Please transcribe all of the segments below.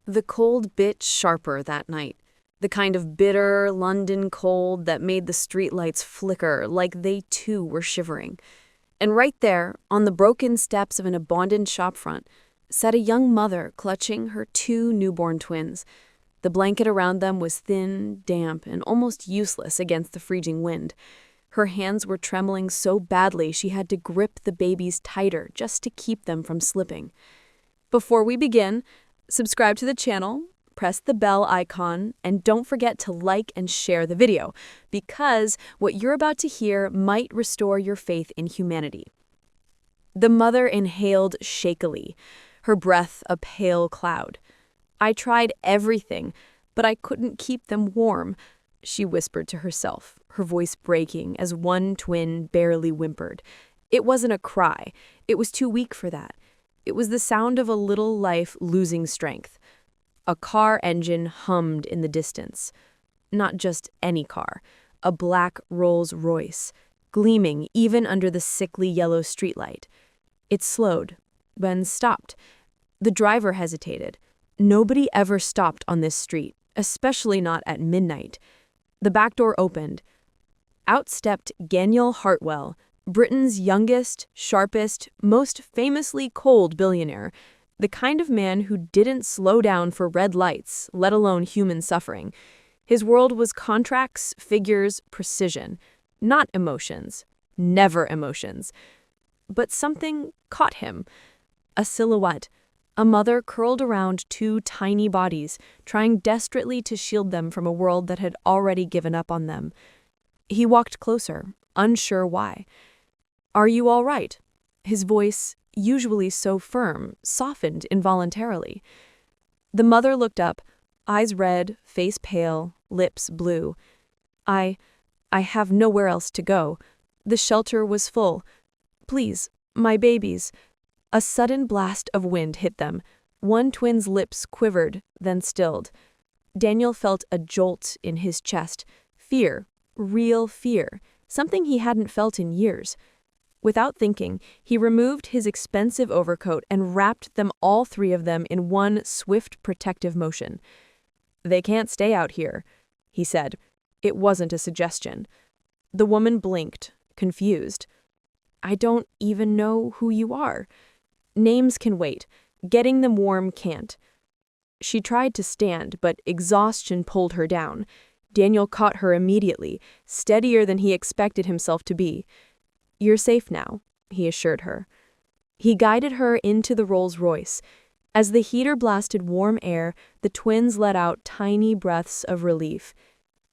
The cold bit sharper that night, the kind of bitter London cold that made the streetlights flicker like they too were shivering. And right there, on the broken steps of an abandoned shopfront, sat a young mother clutching her two newborn twins. The blanket around them was thin, damp, and almost useless against the freezing wind. Her hands were trembling so badly she had to grip the babies tighter just to keep them from slipping. Before we begin, subscribe to the channel, press the bell icon, and don't forget to like and share the video, because what you're about to hear might restore your faith in humanity. The mother inhaled shakily, her breath a pale cloud. "I tried everything, but I couldn't keep them warm," she whispered to herself, her voice breaking as one twin barely whimpered. It wasn't a cry. It was too weak for that. It was the sound of a little life losing strength. A car engine hummed in the distance. Not just any car, a black Rolls-Royce, gleaming even under the sickly yellow streetlight. It slowed, then stopped. The driver hesitated. Nobody ever stopped on this street, especially not at midnight. The back door opened. Out stepped Daniel Hartwell, Britain's youngest, sharpest, most famously cold billionaire, the kind of man who didn't slow down for red lights, let alone human suffering. His world was contracts, figures, precision, not emotions, never emotions. But something caught him. A silhouette, a mother curled around two tiny bodies, trying desperately to shield them from a world that had already given up on them. He walked closer, unsure why. "Are you all right?" His voice, usually so firm, softened involuntarily. The mother looked up, eyes red, face pale, lips blue. I have nowhere else to go. The shelter was full. Please, my babies." A sudden blast of wind hit them. One twin's lips quivered, then stilled. Daniel felt a jolt in his chest. Fear, real fear, something he hadn't felt in years. Without thinking, he removed his expensive overcoat and wrapped them, all three of them, in one swift protective motion. "They can't stay out here," he said. It wasn't a suggestion. The woman blinked, confused. "I don't even know who you are." "Names can wait. Getting them warm can't." She tried to stand, but exhaustion pulled her down. Daniel caught her immediately, steadier than he expected himself to be. "You're safe now," he assured her. He guided her into the Rolls-Royce. As the heater blasted warm air, the twins let out tiny breaths of relief.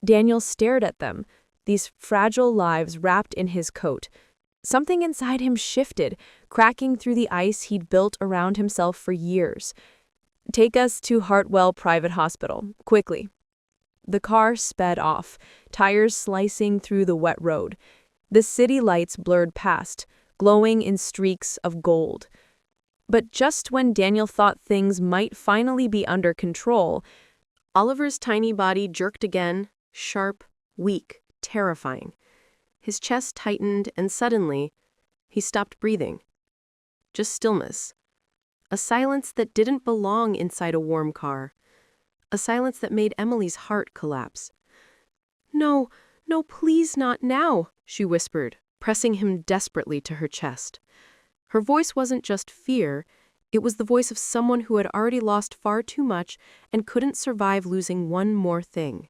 Daniel stared at them, these fragile lives wrapped in his coat. Something inside him shifted, cracking through the ice he'd built around himself for years. "Take us to Hartwell Private Hospital, quickly." The car sped off, tires slicing through the wet road. The city lights blurred past, glowing in streaks of gold. But just when Daniel thought things might finally be under control, Oliver's tiny body jerked again, sharp, weak, terrifying. His chest tightened, and suddenly, he stopped breathing. Just stillness. A silence that didn't belong inside a warm car. A silence that made Emily's heart collapse. "No, no, please not now," she whispered, pressing him desperately to her chest. Her voice wasn't just fear, it was the voice of someone who had already lost far too much and couldn't survive losing one more thing.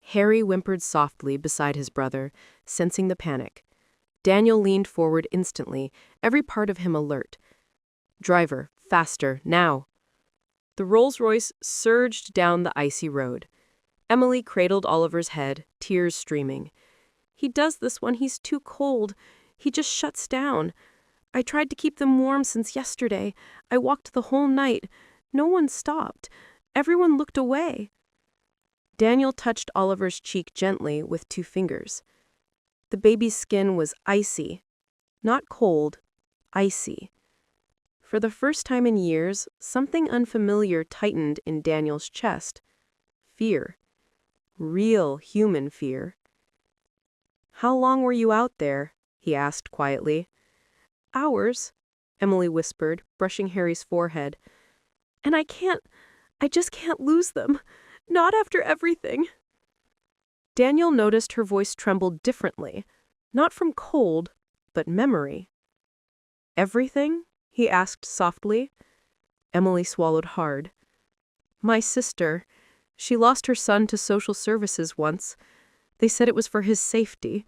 Harry whimpered softly beside his brother, sensing the panic. Daniel leaned forward instantly, every part of him alert. "Driver, faster, now." The Rolls-Royce surged down the icy road. Emily cradled Oliver's head, tears streaming. "He does this when he's too cold. He just shuts down. I tried to keep them warm since yesterday. I walked the whole night. No one stopped. Everyone looked away." Daniel touched Oliver's cheek gently with 2 fingers. The baby's skin was icy. Not cold, icy. For the first time in years, something unfamiliar tightened in Daniel's chest. Fear. Real human fear. "How long were you out there?" he asked quietly. "Hours," Emily whispered, brushing Harry's forehead. "And I can't I just can't lose them. Not after everything. Daniel noticed her voice trembled differently, not from cold, but memory. Everything? He asked softly. Emily swallowed hard. My sister. She lost her son to social services once. They said it was for his safety.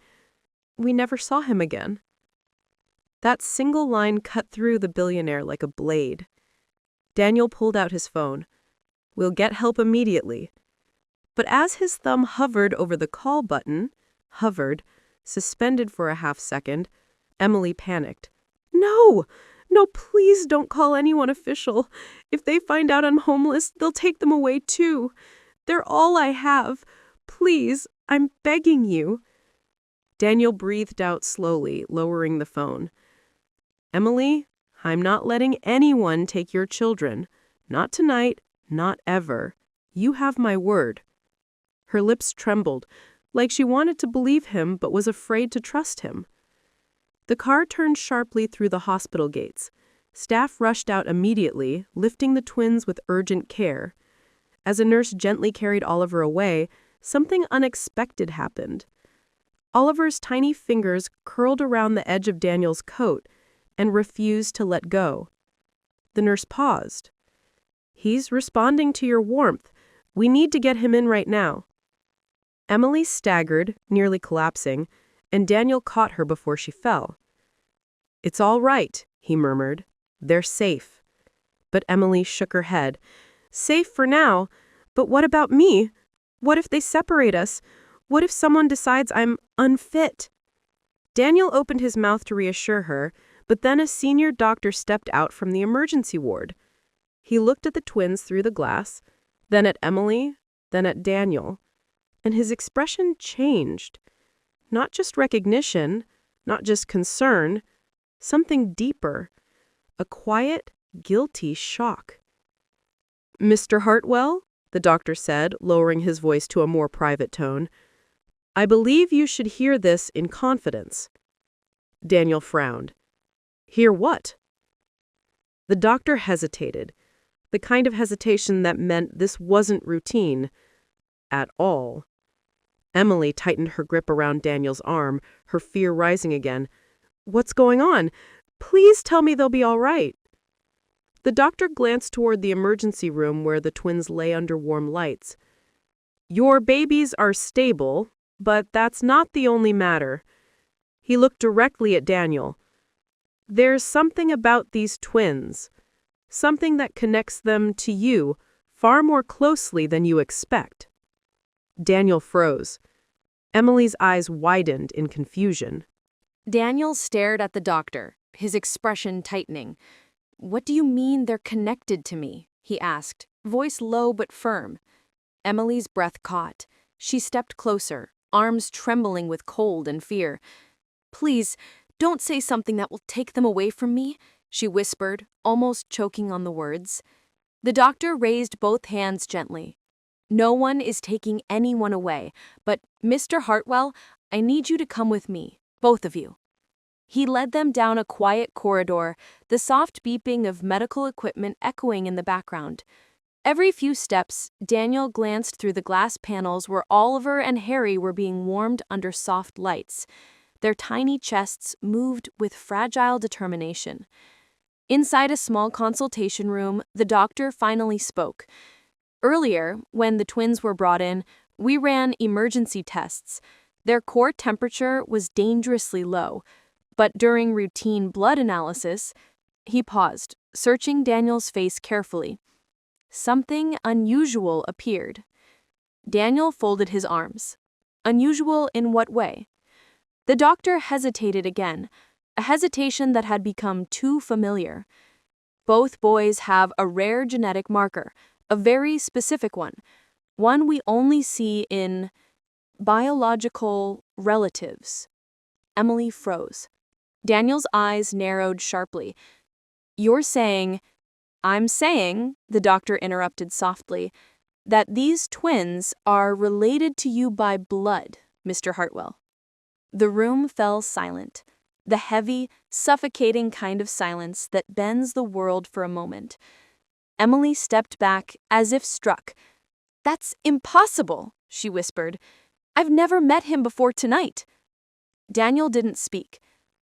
We never saw him again. That single line cut through the billionaire like a blade. Daniel pulled out his phone. We'll get help immediately. But as his thumb hovered over the call button, suspended for a half second, Emily panicked. No! No, please don't call anyone official. If they find out I'm homeless, they'll take them away too. They're all I have. Please, I'm begging you. Daniel breathed out slowly, lowering the phone. Emily, I'm not letting anyone take your children. Not tonight, not ever. You have my word. Her lips trembled, like she wanted to believe him but was afraid to trust him. The car turned sharply through the hospital gates. Staff rushed out immediately, lifting the twins with urgent care. As a nurse gently carried Oliver away, something unexpected happened. Oliver's tiny fingers curled around the edge of Daniel's coat and refused to let go. The nurse paused. He's responding to your warmth. We need to get him in right now. Emily staggered, nearly collapsing, and Daniel caught her before she fell. It's all right, he murmured. They're safe. But Emily shook her head. Safe for now, but what about me? What if they separate us? What if someone decides I'm unfit? Daniel opened his mouth to reassure her, but then a senior doctor stepped out from the emergency ward. He looked at the twins through the glass, then at Emily, then at Daniel, and his expression changed. Not just recognition, not just concern, something deeper, a quiet, guilty shock. Mr. Hartwell, the doctor said, lowering his voice to a more private tone, I believe you should hear this in confidence. Daniel frowned. Hear what? The doctor hesitated, the kind of hesitation that meant this wasn't routine at all. Emily tightened her grip around Daniel's arm, her fear rising again. What's going on? Please tell me they'll be all right. The doctor glanced toward the emergency room where the twins lay under warm lights. Your babies are stable, but that's not the only matter. He looked directly at Daniel. There's something about these twins, something that connects them to you far more closely than you expect. Daniel froze. Emily's eyes widened in confusion. Daniel stared at the doctor, his expression tightening. What do you mean they're connected to me? He asked, voice low but firm. Emily's breath caught. She stepped closer, arms trembling with cold and fear. Please, don't say something that will take them away from me, she whispered, almost choking on the words. The doctor raised both hands gently. No one is taking anyone away, but Mr. Hartwell, I need you to come with me, both of you. He led them down a quiet corridor, the soft beeping of medical equipment echoing in the background. Every few steps, Daniel glanced through the glass panels where Oliver and Harry were being warmed under soft lights. Their tiny chests moved with fragile determination. Inside a small consultation room, the doctor finally spoke. Earlier, when the twins were brought in, we ran emergency tests. Their core temperature was dangerously low, but during routine blood analysis, he paused, searching Daniel's face carefully. Something unusual appeared. Daniel folded his arms. Unusual in what way? The doctor hesitated again, a hesitation that had become too familiar. Both boys have a rare genetic marker, a very specific one we only see in biological relatives. Emily froze. Daniel's eyes narrowed sharply. You're saying, I'm saying, the doctor interrupted softly, that these twins are related to you by blood, Mr. Hartwell. The room fell silent, the heavy, suffocating kind of silence that bends the world for a moment. Emily stepped back, as if struck. "That's impossible," she whispered. "I've never met him before tonight." Daniel didn't speak.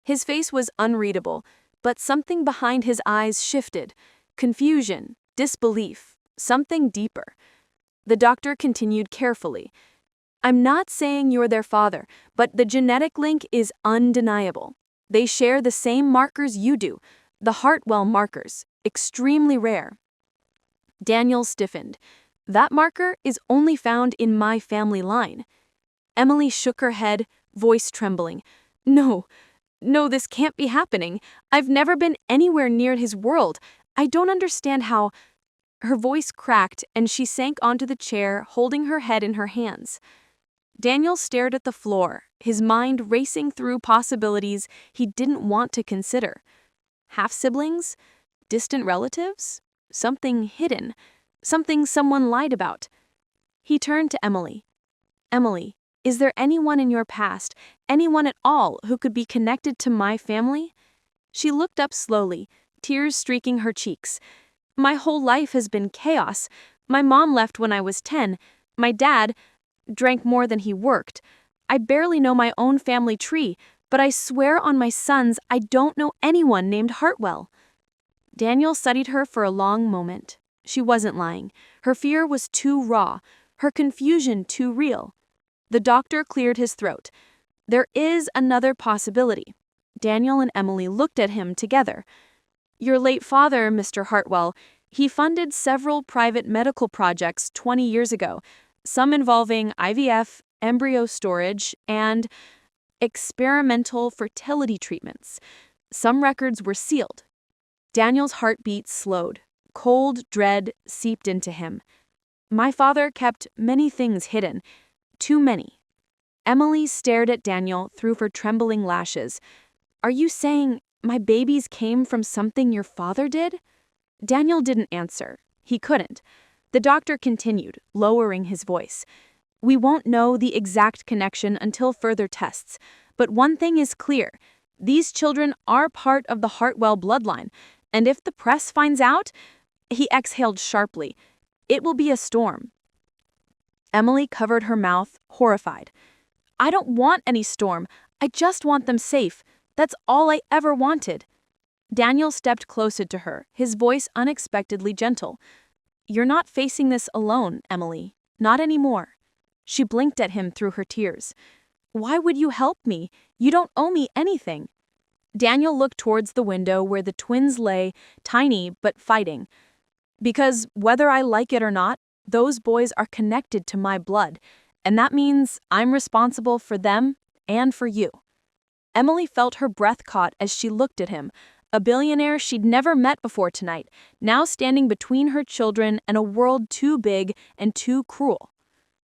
His face was unreadable, but something behind his eyes shifted. Confusion, disbelief, something deeper. The doctor continued carefully. "I'm not saying you're their father, but the genetic link is undeniable. They share the same markers you do, the Hartwell markers, extremely rare." Daniel stiffened. "That marker is only found in my family line." Emily shook her head, voice trembling. "No, no, this can't be happening. I've never been anywhere near his world. I don't understand how—" Her voice cracked and she sank onto the chair, holding her head in her hands. Daniel stared at the floor, his mind racing through possibilities he didn't want to consider. Half-siblings? Distant relatives? Something hidden? Something someone lied about? He turned to Emily. "Emily, is there anyone in your past, anyone at all, who could be connected to my family?" She looked up slowly, tears streaking her cheeks. "My whole life has been chaos. My mom left when I was 10. My dad drank more than he worked. I barely know my own family tree, but I swear on my sons I don't know anyone named Hartwell." Daniel studied her for a long moment. She wasn't lying. Her fear was too raw, her confusion too real. The doctor cleared his throat. "There is another possibility." Daniel and Emily looked at him together. "Your late father, Mr. Hartwell, he funded several private medical projects 20 years ago, some involving IVF, embryo storage, and experimental fertility treatments. Some records were sealed." Daniel's heartbeat slowed. Cold dread seeped into him. "My father kept many things hidden. Too many." Emily stared at Daniel through her trembling lashes. "Are you saying my babies came from something your father did?" Daniel didn't answer. He couldn't. The doctor continued, lowering his voice. "We won't know the exact connection until further tests, but one thing is clear. These children are part of the Hartwell bloodline, and if the press finds out—" He exhaled sharply. "It will be a storm." Emily covered her mouth, horrified. "I don't want any storm. I just want them safe. That's all I ever wanted." Daniel stepped closer to her, his voice unexpectedly gentle. "You're not facing this alone, Emily. Not anymore." She blinked at him through her tears. "Why would you help me? You don't owe me anything." Daniel looked towards the window where the twins lay, tiny but fighting. "Because whether I like it or not, those boys are connected to my blood, and that means I'm responsible for them and for you." Emily felt her breath caught as she looked at him, a billionaire she'd never met before tonight, now standing between her children and a world too big and too cruel.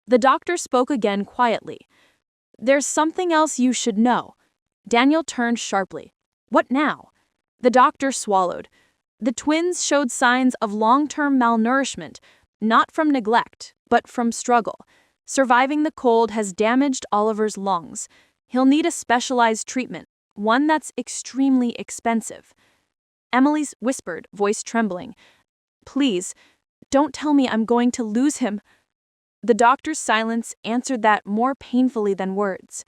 The doctor spoke again quietly. "There's something else you should know." Daniel turned sharply. "What now?" The doctor swallowed. "The twins showed signs of long-term malnourishment, not from neglect, but from struggle. Surviving the cold has damaged Oliver's lungs. He'll need a specialized treatment, one that's extremely expensive." Emily's whispered, voice trembling. "Please, don't tell me I'm going to lose him." The doctor's silence answered that more painfully than words.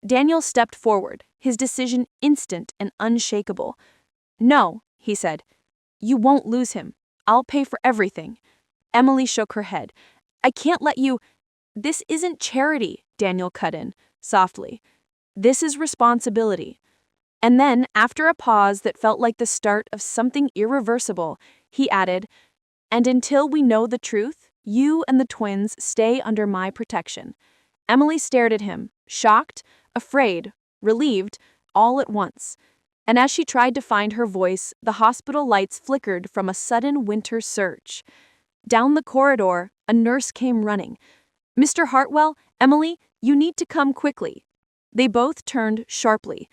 Daniel stepped forward, his decision instant and unshakable. "No," he said. "You won't lose him. I'll pay for everything." Emily shook her head. "I can't let you—" "This isn't charity," Daniel cut in, softly. "This is responsibility." And then, after a pause that felt like the start of something irreversible, he added, "And until we know the truth, you and the twins stay under my protection." Emily stared at him, shocked, afraid, relieved, all at once. And as she tried to find her voice, the hospital lights flickered from a sudden winter surge. Down the corridor, a nurse came running. "Mr. Hartwell, Emily, you need to come quickly." They both turned sharply.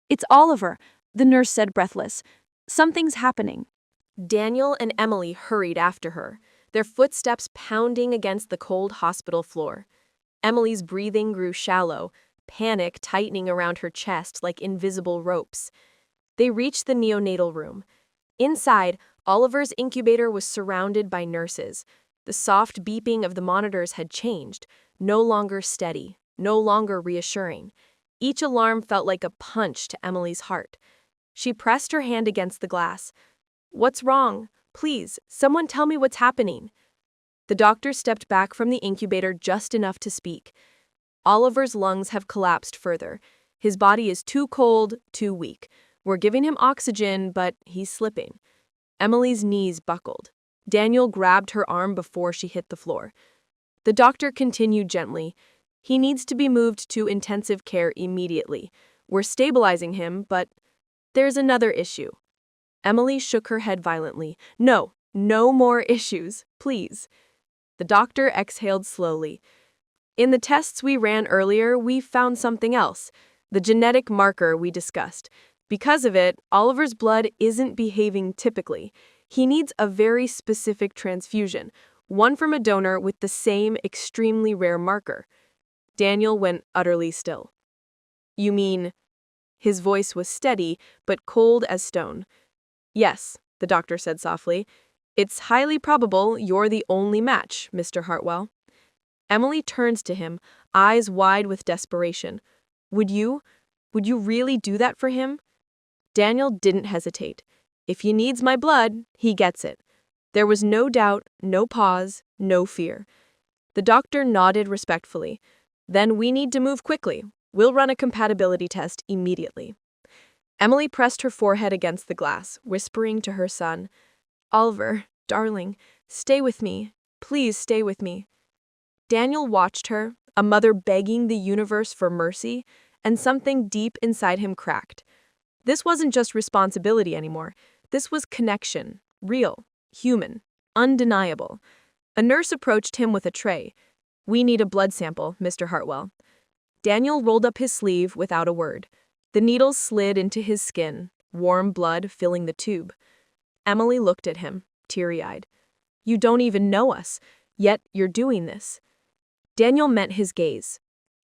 "It's Oliver," the nurse said, breathless. "Something's happening." Daniel and Emily hurried after her, their footsteps pounding against the cold hospital floor. Emily's breathing grew shallow, panic tightening around her chest like invisible ropes. They reached the neonatal room. Inside, Oliver's incubator was surrounded by nurses. The soft beeping of the monitors had changed, no longer steady, no longer reassuring. Each alarm felt like a punch to Emily's heart. She pressed her hand against the glass. "What's wrong? Please, someone tell me what's happening." The doctor stepped back from the incubator just enough to speak. "Oliver's lungs have collapsed further. His body is too cold, too weak. We're giving him oxygen, but he's slipping." Emily's knees buckled. Daniel grabbed her arm before she hit the floor. The doctor continued gently. "He needs to be moved to intensive care immediately. We're stabilizing him, but there's another issue." Emily shook her head violently. "No, no more issues, please." The doctor exhaled slowly. "In the tests we ran earlier, we found something else. The genetic marker we discussed. Because of it, Oliver's blood isn't behaving typically. He needs a very specific transfusion, one from a donor with the same extremely rare marker." Daniel went utterly still. "You mean?" His voice was steady, but cold as stone. "Yes," the doctor said softly. "It's highly probable you're the only match, Mr. Hartwell." Emily turns to him, eyes wide with desperation. Would you really do that for him?" Daniel didn't hesitate. "If he needs my blood, he gets it." There was no doubt, no pause, no fear. The doctor nodded respectfully. "Then we need to move quickly. We'll run a compatibility test immediately." Emily pressed her forehead against the glass, whispering to her son, "Oliver, darling, stay with me. Please stay with me." Daniel watched her, a mother begging the universe for mercy, and something deep inside him cracked. This wasn't just responsibility anymore. This was connection, real, human, undeniable. A nurse approached him with a tray. "We need a blood sample, Mr. Hartwell." Daniel rolled up his sleeve without a word. The needles slid into his skin, warm blood filling the tube. Emily looked at him, teary-eyed. "You don't even know us, yet you're doing this." Daniel met his gaze.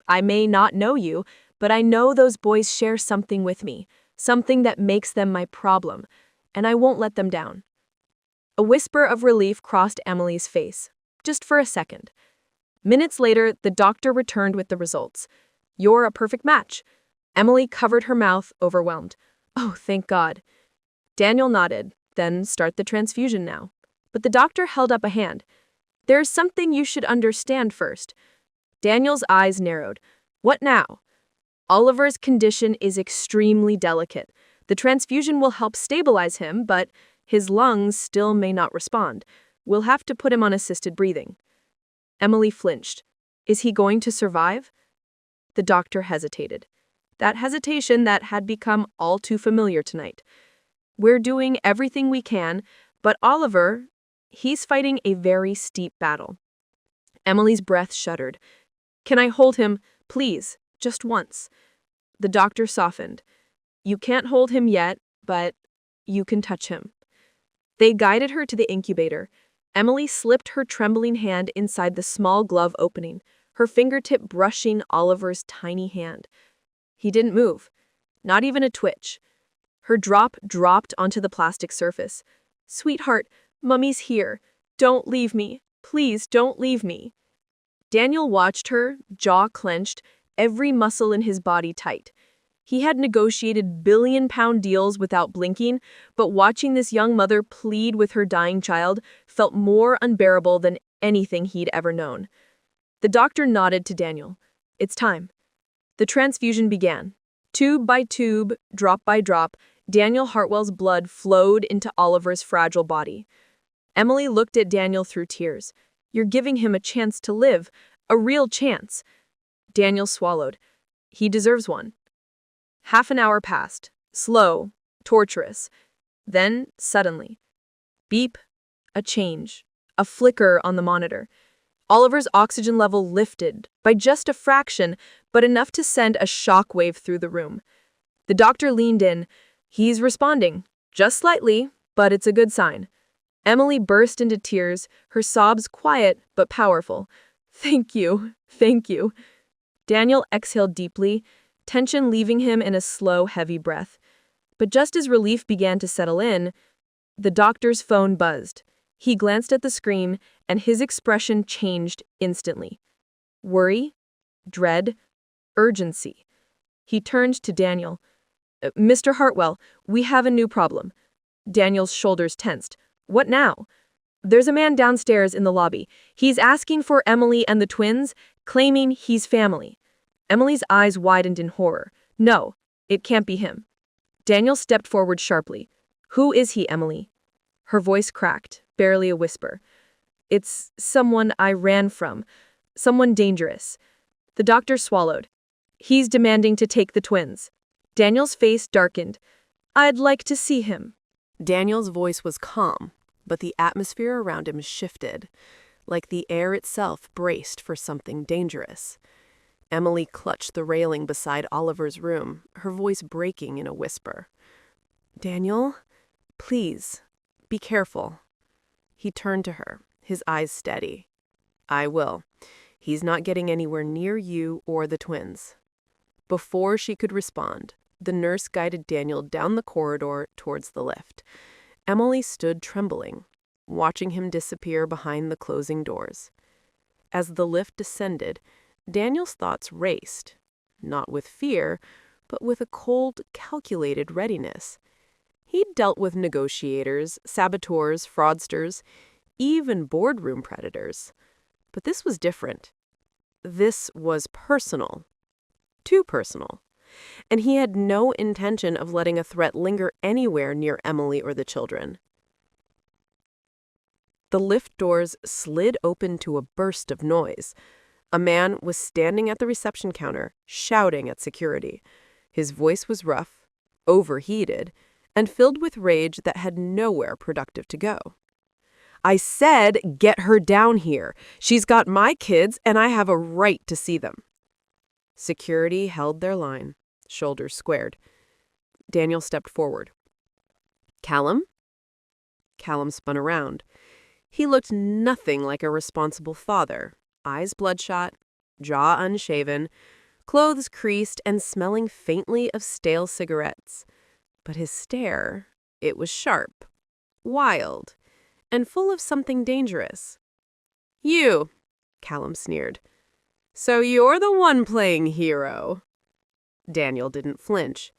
"I may not know you, but I know those boys share something with me, something that makes them my problem, and I won't let them down." A whisper of relief crossed Emily's face, just for a second. Minutes later, the doctor returned with the results. "You're a perfect match." Emily covered her mouth, overwhelmed. "Oh, thank God." Daniel nodded. "Then start the transfusion now." But the doctor held up a hand. "There's something you should understand first." Daniel's eyes narrowed. "What now?" "Oliver's condition is extremely delicate. The transfusion will help stabilize him, but his lungs still may not respond. We'll have to put him on assisted breathing." Emily flinched. "Is he going to survive?" The doctor hesitated. That hesitation that had become all too familiar tonight. "We're doing everything we can, but Oliver, he's fighting a very steep battle." Emily's breath shuddered. "Can I hold him, please, just once?" The doctor softened. "You can't hold him yet, but you can touch him." They guided her to the incubator. Emily slipped her trembling hand inside the small glove opening, her fingertip brushing Oliver's tiny hand. He didn't move, not even a twitch. Her drop dropped onto the plastic surface. "Sweetheart, Mummy's here. Don't leave me. Please don't leave me." Daniel watched her, jaw clenched, every muscle in his body tight. He had negotiated billion-pound deals without blinking, but watching this young mother plead with her dying child felt more unbearable than anything he'd ever known. The doctor nodded to Daniel. "It's time." The transfusion began. Tube by tube, drop by drop, Daniel Hartwell's blood flowed into Oliver's fragile body. Emily looked at Daniel through tears. "You're giving him a chance to live, a real chance." Daniel swallowed. "He deserves one." Half an hour passed, slow, torturous. Then, suddenly, beep, a change, a flicker on the monitor. Oliver's oxygen level lifted, by just a fraction, but enough to send a shockwave through the room. The doctor leaned in. "He's responding, just slightly, but it's a good sign." Emily burst into tears, her sobs quiet but powerful. "Thank you, thank you." Daniel exhaled deeply, tension leaving him in a slow, heavy breath. But just as relief began to settle in, The doctor's phone buzzed. He glanced at the screen, and his expression changed instantly. Worry, dread, urgency. He turned to Daniel. Mr. Hartwell, we have a new problem." Daniel's shoulders tensed. "What now?" "There's a man downstairs in the lobby. He's asking for Emily and the twins, claiming he's family." Emily's eyes widened in horror. "No, it can't be him." Daniel stepped forward sharply. "Who is he, Emily?" Her voice cracked, barely a whisper. "It's someone I ran from. Someone dangerous." The doctor swallowed. "He's demanding to take the twins." Daniel's face darkened. "I'd like to see him." Daniel's voice was calm, but the atmosphere around him shifted, like the air itself braced for something dangerous. Emily clutched the railing beside Oliver's room, her voice breaking in a whisper. "Daniel, please, be careful." He turned to her, his eyes steady. "I will. He's not getting anywhere near you or the twins." Before she could respond, the nurse guided Daniel down the corridor towards the lift. Emily stood trembling, watching him disappear behind the closing doors. As the lift descended, Daniel's thoughts raced, not with fear, but with a cold, calculated readiness. He'd dealt with negotiators, saboteurs, fraudsters, even boardroom predators. But this was different. This was personal. Too personal. And he had no intention of letting a threat linger anywhere near Emily or the children. The lift doors slid open to a burst of noise. A man was standing at the reception counter, shouting at security. His voice was rough, overheated, and filled with rage that had nowhere productive to go. "I said, get her down here. She's got my kids, and I have a right to see them." Security held their line, shoulders squared. Daniel stepped forward. "Callum?" Callum spun around. He looked nothing like a responsible father, eyes bloodshot, jaw unshaven, clothes creased and smelling faintly of stale cigarettes. But his stare, it was sharp, wild, and full of something dangerous. "You," Callum sneered. "So you're the one playing hero." Daniel didn't flinch.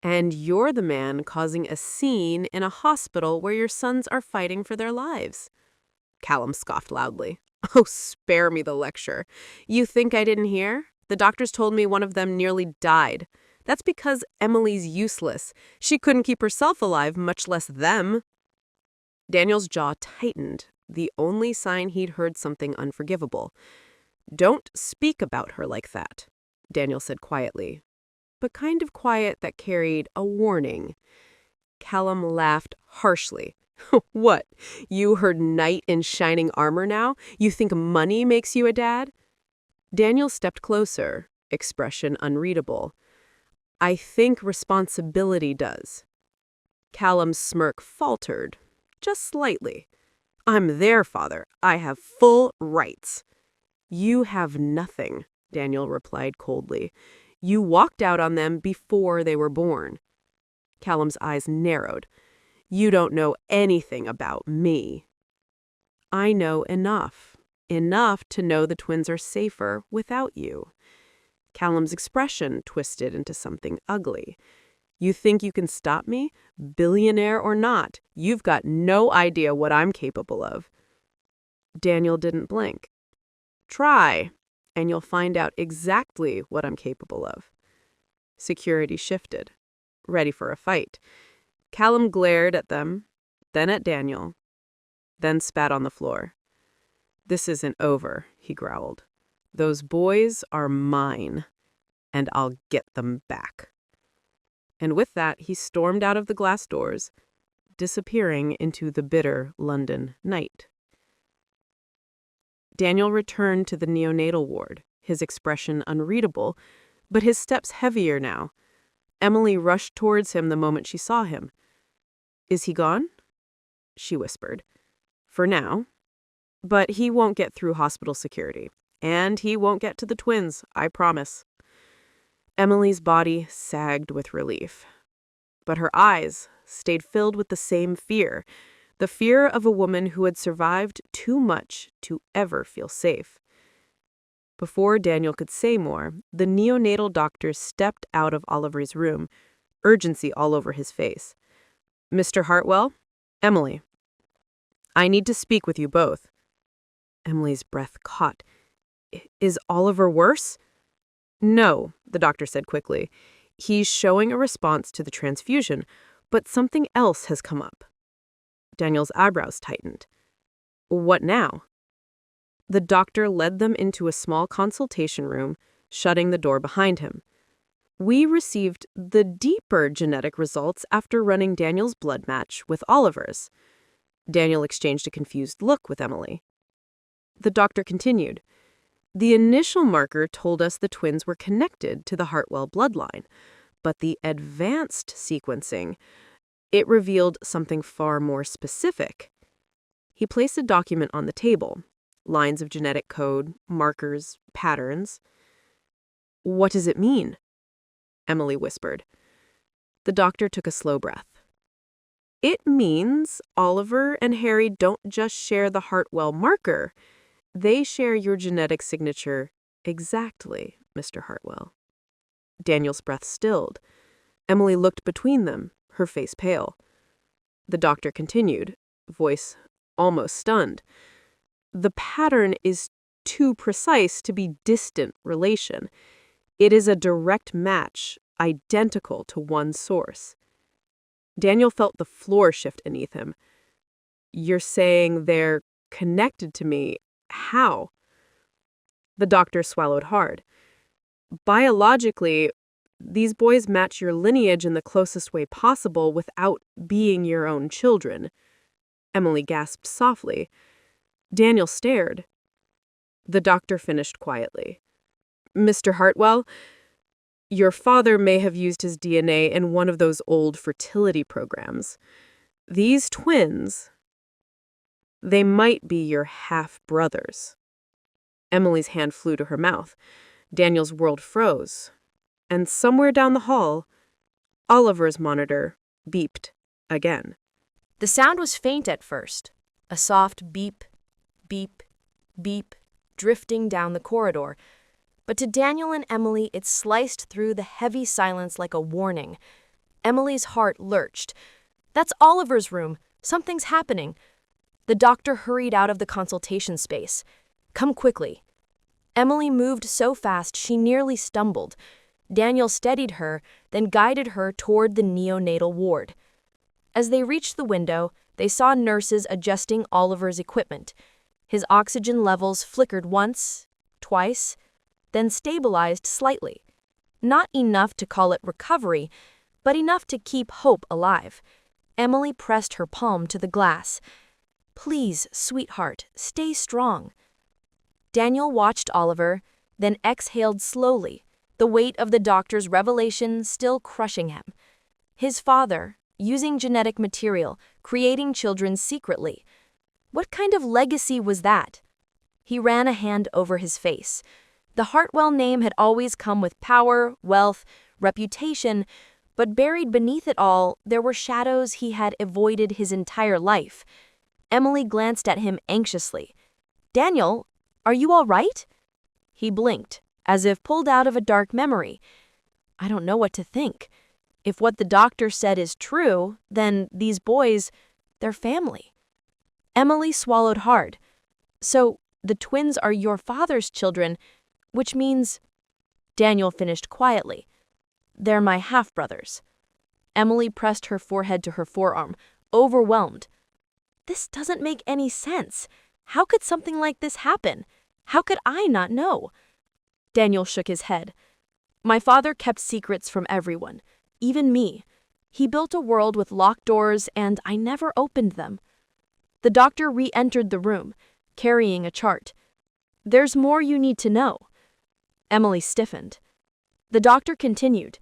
"And you're the man causing a scene in a hospital where your sons are fighting for their lives." Callum scoffed loudly. "Oh, spare me the lecture. You think I didn't hear? The doctors told me one of them nearly died. That's because Emily's useless. She couldn't keep herself alive, much less them." Daniel's jaw tightened, the only sign he'd heard something unforgivable. "Don't speak about her like that," Daniel said quietly, but kind of quiet that carried a warning. Callum laughed harshly. "What, you her knight in shining armor now? You think money makes you a dad?" Daniel stepped closer, expression unreadable. "I think responsibility does." Callum's smirk faltered, just slightly. "I'm their father. I have full rights." "You have nothing," Daniel replied coldly. "You walked out on them before they were born." Callum's eyes narrowed. "You don't know anything about me." "I know enough. Enough to know the twins are safer without you." Callum's expression twisted into something ugly. "You think you can stop me? Billionaire or not, you've got no idea what I'm capable of." Daniel didn't blink. "Try, and you'll find out exactly what I'm capable of." Security shifted, ready for a fight. Callum glared at them, then at Daniel, then spat on the floor. "This isn't over," he growled. "Those boys are mine, and I'll get them back." And with that, he stormed out of the glass doors, disappearing into the bitter London night. Daniel returned to the neonatal ward, his expression unreadable, but his steps heavier now. Emily rushed towards him the moment she saw him. "Is he gone?" she whispered. "For now. But he won't get through hospital security. And he won't get to the twins, I promise." Emily's body sagged with relief. But her eyes, stayed filled with the same fear, the fear of a woman who had survived too much to ever feel safe. Before Daniel could say more, the neonatal doctor stepped out of Oliver's room, urgency all over his face. "Mr. Hartwell, Emily, I need to speak with you both." Emily's breath caught. "Is Oliver worse?" "No," the doctor said quickly. "He's showing a response to the transfusion, but something else has come up." Daniel's eyebrows tightened. "What now?" The doctor led them into a small consultation room, shutting the door behind him. "We received the deeper genetic results after running Daniel's blood match with Oliver's." Daniel exchanged a confused look with Emily. The doctor continued. "The initial marker told us the twins were connected to the Hartwell bloodline, but the advanced sequencing, it revealed something far more specific." He placed a document on the table, lines of genetic code, markers, patterns. "What does it mean?" Emily whispered. The doctor took a slow breath. "It means Oliver and Harry don't just share the Hartwell marker. They share your genetic signature exactly, Mr. Hartwell." Daniel's breath stilled. Emily looked between them, her face pale. The doctor continued, voice almost stunned. "The pattern is too precise to be distant relation. It is a direct match, identical to one source." Daniel felt the floor shift beneath him. "You're saying they're connected to me? How?" The doctor swallowed hard. "Biologically, these boys match your lineage in the closest way possible without being your own children." Emily gasped softly. Daniel stared. The doctor finished quietly. "Mr. Hartwell, your father may have used his DNA in one of those old fertility programs. These twins, they might be your half-brothers." Emily's hand flew to her mouth. Daniel's world froze. And somewhere down the hall, Oliver's monitor beeped again. The sound was faint at first, a soft beep, beep, beep, drifting down the corridor. But to Daniel and Emily, it sliced through the heavy silence like a warning. Emily's heart lurched. "That's Oliver's room. Something's happening." The doctor hurried out of the consultation space. "Come quickly." Emily moved so fast she nearly stumbled. Daniel steadied her, then guided her toward the neonatal ward. As they reached the window, they saw nurses adjusting Oliver's equipment. His oxygen levels flickered once, twice, then stabilized slightly. Not enough to call it recovery, but enough to keep hope alive. Emily pressed her palm to the glass. "Please, sweetheart, stay strong." Daniel watched Oliver, then exhaled slowly, the weight of the doctor's revelation still crushing him. His father, using genetic material, creating children secretly. What kind of legacy was that? He ran a hand over his face. The Hartwell name had always come with power, wealth, reputation, but buried beneath it all, there were shadows he had avoided his entire life. Emily glanced at him anxiously. "Daniel, are you all right?" He blinked, as if pulled out of a dark memory. "I don't know what to think. If what the doctor said is true, then these boys, they're family." Emily swallowed hard. "So, the twins are your father's children, which means—" Daniel finished quietly. "They're my half-brothers." Emily pressed her forehead to her forearm, overwhelmed. "This doesn't make any sense. How could something like this happen? How could I not know?" Daniel shook his head. "My father kept secrets from everyone, even me. He built a world with locked doors, and I never opened them." The doctor re-entered the room, carrying a chart. "There's more you need to know." Emily stiffened. The doctor continued.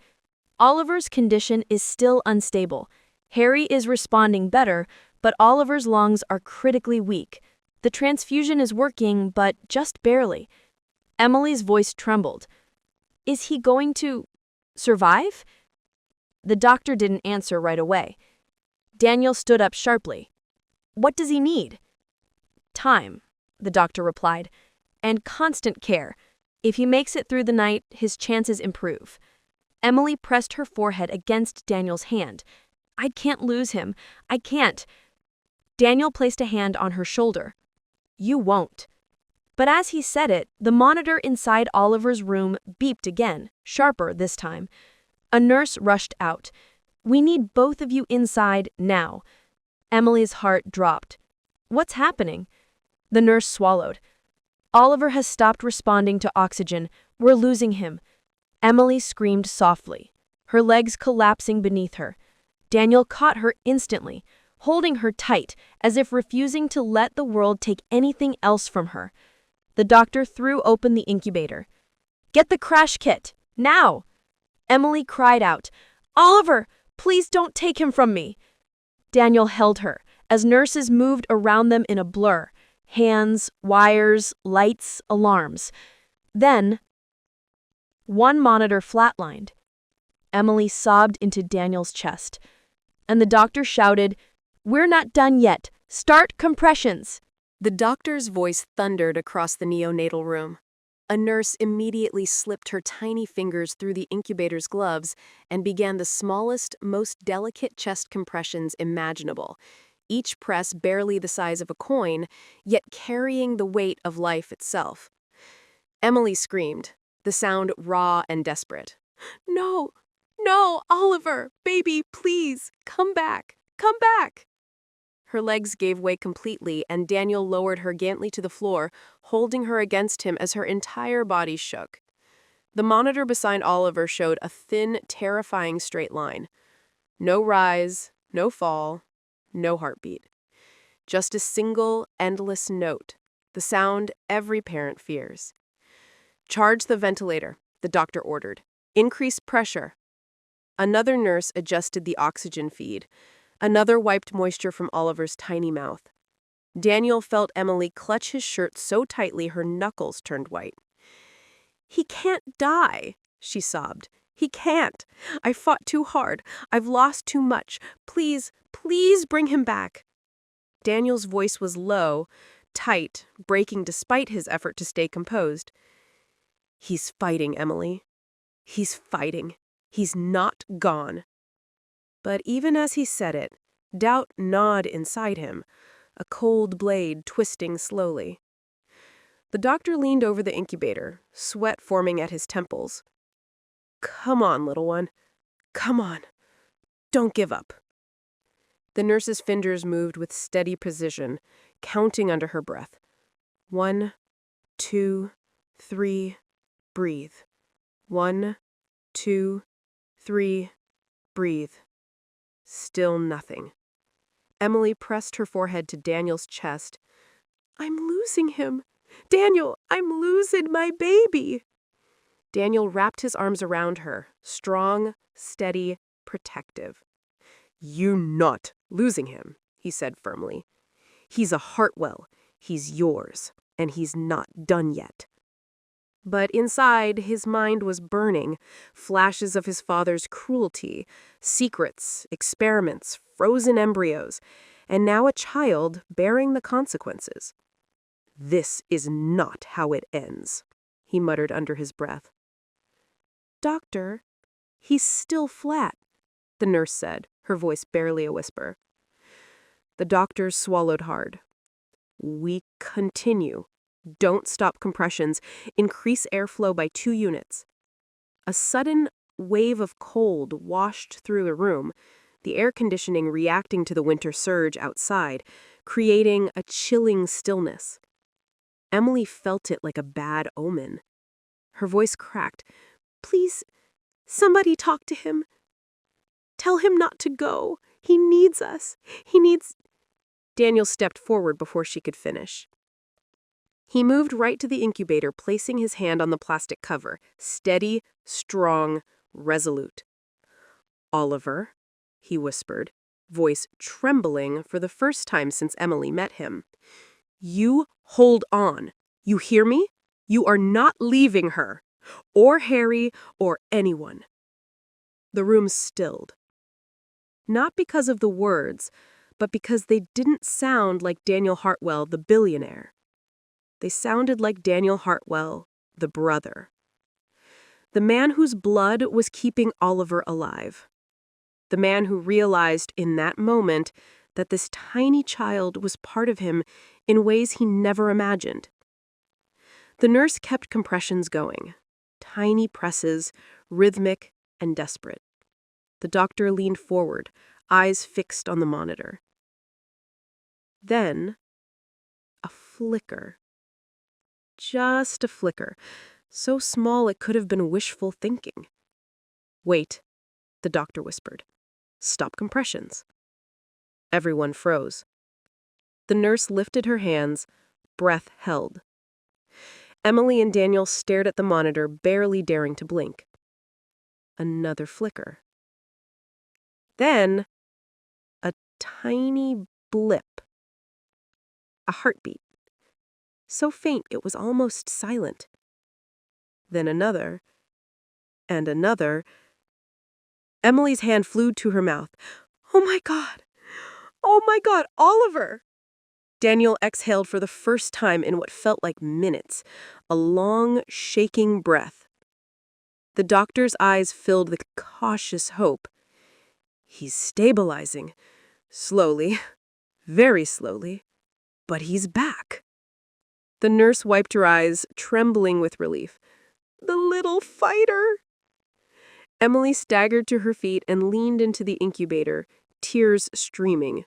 "Oliver's condition is still unstable. Harry is responding better, but Oliver's lungs are critically weak. The transfusion is working, but just barely." Emily's voice trembled. "Is he going to survive?" The doctor didn't answer right away. Daniel stood up sharply. "What does he need?" "Time," the doctor replied, "and constant care. If he makes it through the night, his chances improve." Emily pressed her forehead against Daniel's hand. "I can't lose him. I can't." Daniel placed a hand on her shoulder. "You won't." But as he said it, the monitor inside Oliver's room beeped again, sharper this time. A nurse rushed out. "We need both of you inside now." Emily's heart dropped. "What's happening?" The nurse swallowed. "Oliver has stopped responding to oxygen. We're losing him." Emily screamed softly, her legs collapsing beneath her. Daniel caught her instantly, holding her tight, as if refusing to let the world take anything else from her. The doctor threw open the incubator. "Get the crash kit, now!" Emily cried out. "Oliver, please don't take him from me." Daniel held her, as nurses moved around them in a blur. Hands, wires, lights, alarms. Then, one monitor flatlined. Emily sobbed into Daniel's chest, and the doctor shouted, "We're not done yet. Start compressions." The doctor's voice thundered across the neonatal room. A nurse immediately slipped her tiny fingers through the incubator's gloves and began the smallest, most delicate chest compressions imaginable, each press barely the size of a coin, yet carrying the weight of life itself. Emily screamed, the sound raw and desperate. "No, no, Oliver, baby, please, come back, come back." Her legs gave way completely, and Daniel lowered her gently to the floor, holding her against him as her entire body shook. The monitor beside Oliver showed a thin, terrifying straight line. No rise, no fall, no heartbeat. Just a single, endless note, the sound every parent fears. "Charge the ventilator," the doctor ordered. "Increase pressure." Another nurse adjusted the oxygen feed. Another wiped moisture from Oliver's tiny mouth. Daniel felt Emily clutch his shirt so tightly her knuckles turned white. "He can't die," she sobbed. "He can't. I fought too hard. I've lost too much. Please, please bring him back." Daniel's voice was low, tight, breaking despite his effort to stay composed. "He's fighting, Emily. He's fighting. He's not gone." But even as he said it, doubt gnawed inside him, a cold blade twisting slowly. The doctor leaned over the incubator, sweat forming at his temples. "Come on, little one. Come on. Don't give up." The nurse's fingers moved with steady precision, counting under her breath. 1, 2, 3, breathe. 1, 2, 3, breathe. Still nothing. Emily pressed her forehead to Daniel's chest. "I'm losing him. Daniel, I'm losing my baby." Daniel wrapped his arms around her, strong, steady, protective. "You're not losing him," he said firmly. "He's a Hartwell. He's yours, and he's not done yet." But inside, his mind was burning, flashes of his father's cruelty, secrets, experiments, frozen embryos, and now a child bearing the consequences. "This is not how it ends," he muttered under his breath. "Doctor, he's still flat," the nurse said, her voice barely a whisper. The doctor swallowed hard. "We continue. Don't stop compressions. Increase airflow by 2 units. A sudden wave of cold washed through the room, the air conditioning reacting to the winter surge outside, creating a chilling stillness. Emily felt it like a bad omen. Her voice cracked. "Please, somebody talk to him. Tell him not to go. He needs us. He needs—" Daniel stepped forward before she could finish. He moved right to the incubator, placing his hand on the plastic cover, steady, strong, resolute. "Oliver," he whispered, voice trembling for the first time since Emily met him. "You hold on. You hear me? You are not leaving her, or Harry, or anyone." The room stilled. Not because of the words, but because they didn't sound like Daniel Hartwell, the billionaire. They sounded like Daniel Hartwell, the brother. The man whose blood was keeping Oliver alive. The man who realized in that moment that this tiny child was part of him in ways he never imagined. The nurse kept compressions going, tiny presses, rhythmic and desperate. The doctor leaned forward, eyes fixed on the monitor. Then, a flicker. Just a flicker, so small it could have been wishful thinking. "Wait," the doctor whispered. "Stop compressions." Everyone froze. The nurse lifted her hands, breath held. Emily and Daniel stared at the monitor, barely daring to blink. Another flicker. Then, a tiny blip. A heartbeat. So faint it was almost silent. Then another, and another. Emily's hand flew to her mouth. "Oh my God! Oh my God, Oliver!" Daniel exhaled for the first time in what felt like minutes, a long, shaking breath. The doctor's eyes filled with cautious hope. "He's stabilizing. Slowly, very slowly, but he's back." The nurse wiped her eyes, trembling with relief. "The little fighter!" Emily staggered to her feet and leaned into the incubator, tears streaming.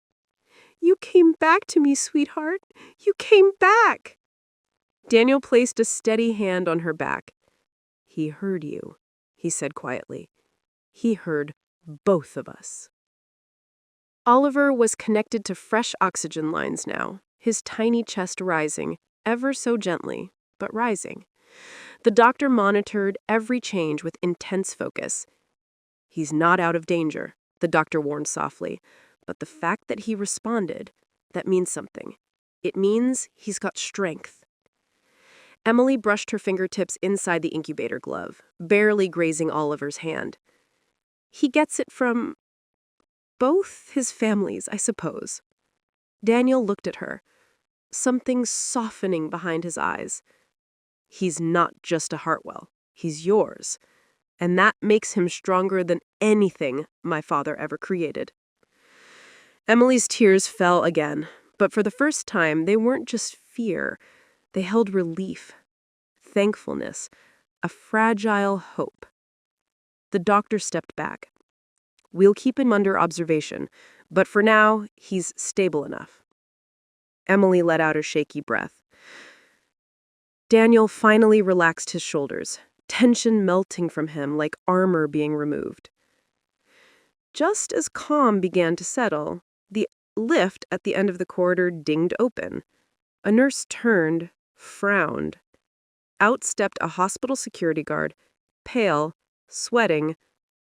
"You came back to me, sweetheart. You came back." Daniel placed a steady hand on her back. "He heard you," he said quietly. "He heard both of us." Oliver was connected to fresh oxygen lines now, his tiny chest rising, ever so gently, but rising. The doctor monitored every change with intense focus. "He's not out of danger," the doctor warned softly, "but the fact that he responded, that means something. It means he's got strength." Emily brushed her fingertips inside the incubator glove, barely grazing Oliver's hand. "He gets it from both his families, I suppose." Daniel looked at her, something softening behind his eyes. "He's not just a Hartwell. He's yours. And that makes him stronger than anything my father ever created." Emily's tears fell again, but for the first time, they weren't just fear. They held relief, thankfulness, a fragile hope. The doctor stepped back. "We'll keep him under observation, but for now, he's stable enough." Emily let out a shaky breath. Daniel finally relaxed his shoulders, tension melting from him like armor being removed. Just as calm began to settle, the lift at the end of the corridor dinged open. A nurse turned, frowned. Out stepped a hospital security guard, pale, sweating,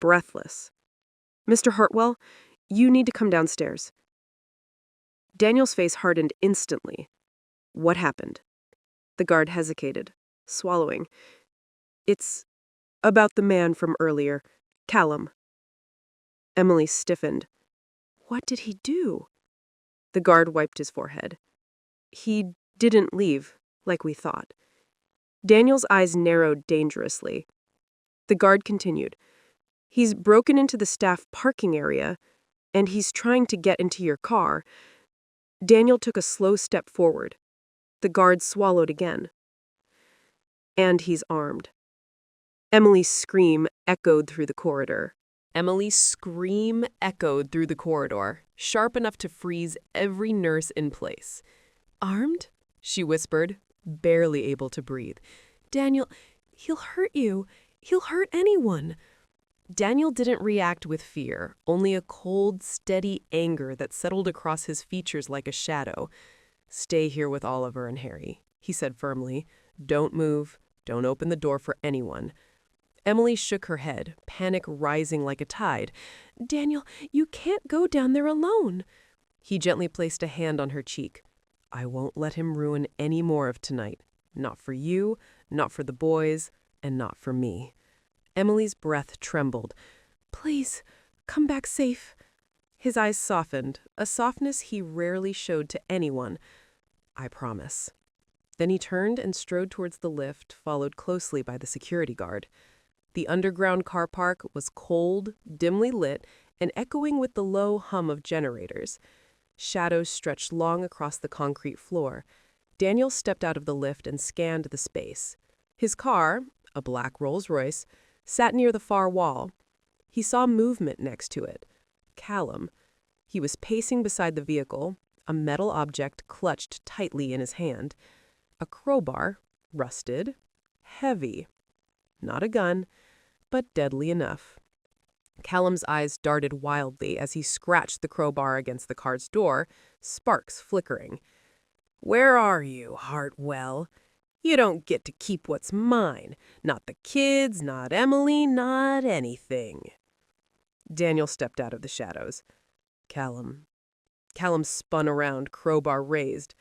breathless. "Mr. Hartwell, you need to come downstairs." Daniel's face hardened instantly. "What happened?" The guard hesitated, swallowing. "It's about the man from earlier, Callum." Emily stiffened. "What did he do?" The guard wiped his forehead. "He didn't leave, like we thought." Daniel's eyes narrowed dangerously. The guard continued. "He's broken into the staff parking area, and he's trying to get into your car." Daniel took a slow step forward. The guard swallowed again. "And he's armed." Emily's scream echoed through the corridor. Emily's scream echoed through the corridor, sharp enough to freeze every nurse in place. "Armed?" she whispered, barely able to breathe. "Daniel, he'll hurt you. He'll hurt anyone." Daniel didn't react with fear, only a cold, steady anger that settled across his features like a shadow. "Stay here with Oliver and Harry," he said firmly. "Don't move. Don't open the door for anyone." Emily shook her head, panic rising like a tide. "Daniel, you can't go down there alone." He gently placed a hand on her cheek. "I won't let him ruin any more of tonight. Not for you, not for the boys, and not for me." Emily's breath trembled. "Please, come back safe." His eyes softened, a softness he rarely showed to anyone. "I promise." Then he turned and strode towards the lift, followed closely by the security guard. The underground car park was cold, dimly lit, and echoing with the low hum of generators. Shadows stretched long across the concrete floor. Daniel stepped out of the lift and scanned the space. His car, a black Rolls-Royce, sat near the far wall. He saw movement next to it. Callum. He was pacing beside the vehicle, a metal object clutched tightly in his hand. A crowbar, rusted, heavy. Not a gun, but deadly enough. Callum's eyes darted wildly as he scratched the crowbar against the car's door, sparks flickering. "Where are you, Hartwell? You don't get to keep what's mine. Not the kids, not Emily, not anything." Daniel stepped out of the shadows. "Callum." Callum spun around, crowbar raised.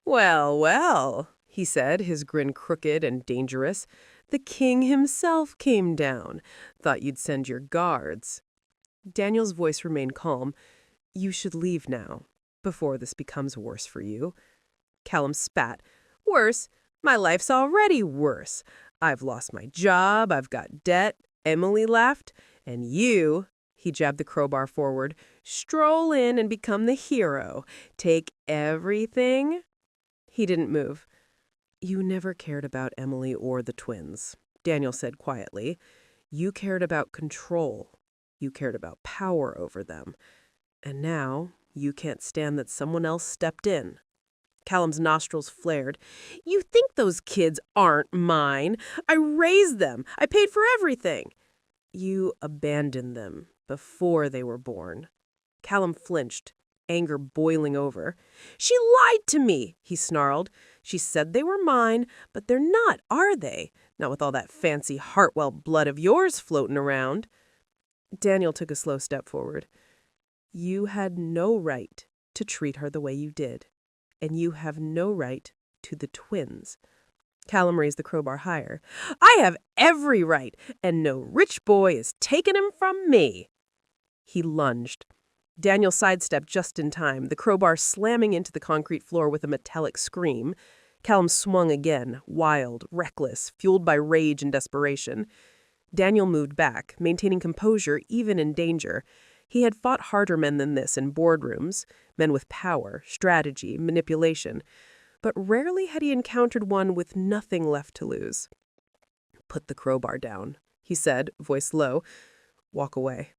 "Well, well," he said, his grin crooked and dangerous. "The king himself came down. Thought you'd send your guards." Daniel's voice remained calm. "You should leave now, before this becomes worse for you." Callum spat. "Worse? My life's already worse. I've lost my job, I've got debt." Emily laughed. "And you," he jabbed the crowbar forward, "stroll in and become the hero. Take everything." He didn't move. "You never cared about Emily or the twins," Daniel said quietly. "You cared about control. You cared about power over them. And now you can't stand that someone else stepped in." Callum's nostrils flared. "You think those kids aren't mine? I raised them. I paid for everything." "You abandoned them before they were born." Callum flinched, anger boiling over. "She lied to me," he snarled. "She said they were mine, but they're not, are they? Not with all that fancy Hartwell blood of yours floating around." Daniel took a slow step forward. "You had no right to treat her the way you did, and you have no right to the twins." Callum raised the crowbar higher. "I have every right, and no rich boy is taking him from me." He lunged. Daniel sidestepped just in time, the crowbar slamming into the concrete floor with a metallic scream. Callum swung again, wild, reckless, fueled by rage and desperation. Daniel moved back, maintaining composure even in danger. He had fought harder men than this in boardrooms, men with power, strategy, manipulation. But rarely had he encountered one with nothing left to lose. "Put the crowbar down," he said, voice low. "Walk away."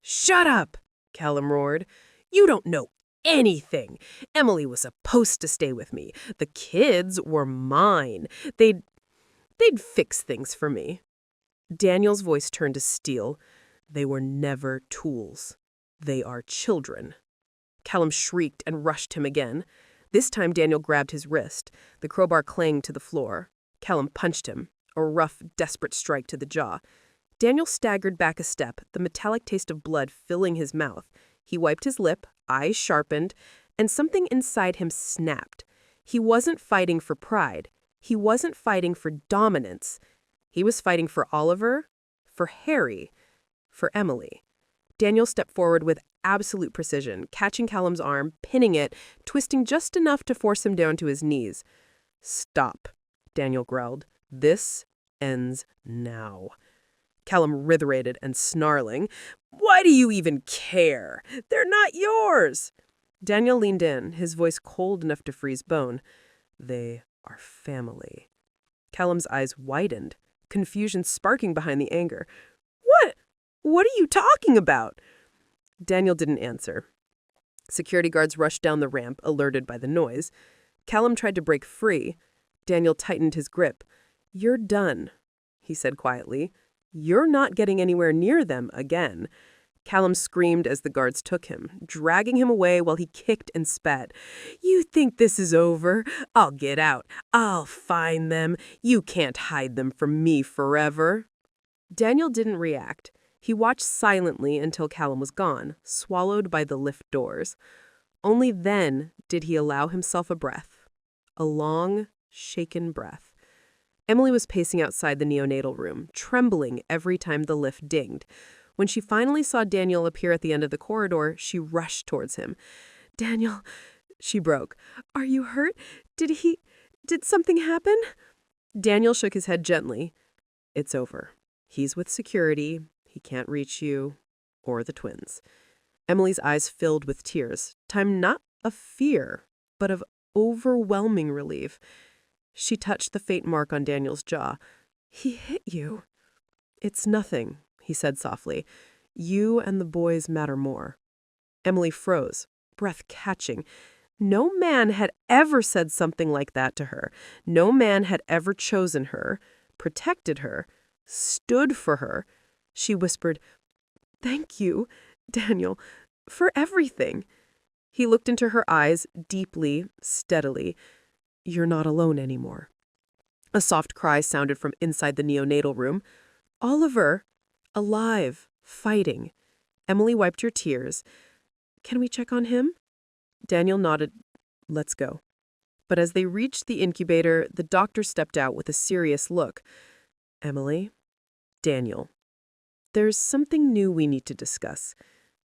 "Shut up!" Callum roared. "You don't know anything. Emily was supposed to stay with me. The kids were mine. They'd fix things for me." Daniel's voice turned to steel. "They were never tools. They are children." Callum shrieked and rushed him again. This time Daniel grabbed his wrist. The crowbar clanged to the floor. Callum punched him, a rough, desperate strike to the jaw. Daniel staggered back a step, the metallic taste of blood filling his mouth. He wiped his lip, eyes sharpened, and something inside him snapped. He wasn't fighting for pride. He wasn't fighting for dominance. He was fighting for Oliver, for Harry, for Emily. Daniel stepped forward with absolute precision, catching Callum's arm, pinning it, twisting just enough to force him down to his knees. "Stop," Daniel growled. "This ends now." Callum writhed and snarling. "Why do you even care? They're not yours." Daniel leaned in, his voice cold enough to freeze bone. "They are family." Callum's eyes widened, confusion sparking behind the anger. What are you talking about?" Daniel didn't answer. Security guards rushed down the ramp, alerted by the noise. Callum tried to break free. Daniel tightened his grip. "You're done," he said quietly. "You're not getting anywhere near them again." Callum screamed as the guards took him, dragging him away while he kicked and spat. "You think this is over? I'll get out. I'll find them. You can't hide them from me forever." Daniel didn't react. He watched silently until Callum was gone, swallowed by the lift doors. Only then did he allow himself a breath. A long, shaken breath. Emily was pacing outside the neonatal room, trembling every time the lift dinged. When she finally saw Daniel appear at the end of the corridor, she rushed towards him. "Daniel," she broke, "are you hurt? Did something happen?" Daniel shook his head gently. "It's over. He's with security. He can't reach you or the twins." Emily's eyes filled with tears, time not of fear, but of overwhelming relief. She touched the faint mark on Daniel's jaw. "He hit you." "It's nothing," he said softly. "You and the boys matter more." Emily froze, breath catching. No man had ever said something like that to her. No man had ever chosen her, protected her, stood for her. She whispered, "Thank you, Daniel, for everything." He looked into her eyes deeply, steadily. "You're not alone anymore." A soft cry sounded from inside the neonatal room. "Oliver! Alive, fighting." Emily wiped her tears. "Can we check on him?" Daniel nodded. "Let's go." But as they reached the incubator, the doctor stepped out with a serious look. "Emily, Daniel, there's something new we need to discuss."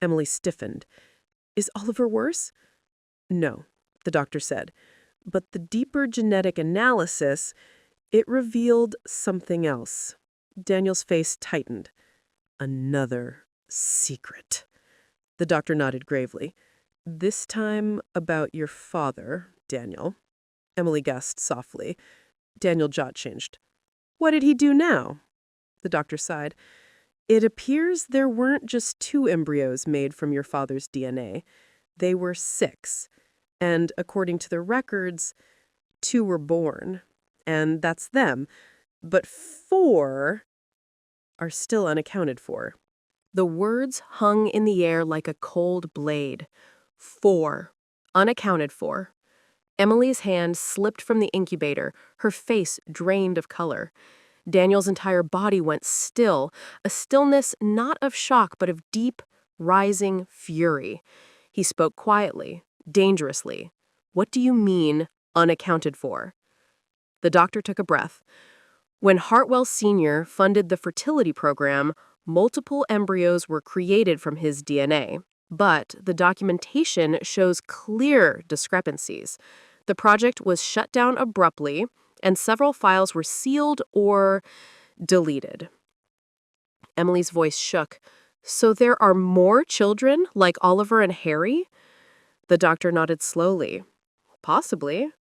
Emily stiffened. "Is Oliver worse?" "No," the doctor said. "But the deeper genetic analysis, it revealed something else." Daniel's face tightened. "Another secret." The doctor nodded gravely. "This time about your father, Daniel." Emily gasped softly. Daniel's jaw changed. "What did he do now?" The doctor sighed. "It appears there weren't just 2 embryos made from your father's DNA. They were 6. And according to the records, 2 were born. And that's them. But 4 are still unaccounted for." The words hung in the air like a cold blade. 4. Unaccounted for. Emily's hand slipped from the incubator, her face drained of color. Daniel's entire body went still, a stillness not of shock but of deep, rising fury. He spoke quietly, dangerously. "What do you mean, unaccounted for?" The doctor took a breath. When Hartwell Sr. funded the fertility program, multiple embryos were created from his DNA. But the documentation shows clear discrepancies. The project was shut down abruptly, and several files were sealed or deleted. Emily's voice shook. "So there are more children like Oliver and Harry?" The doctor nodded slowly. "Possibly.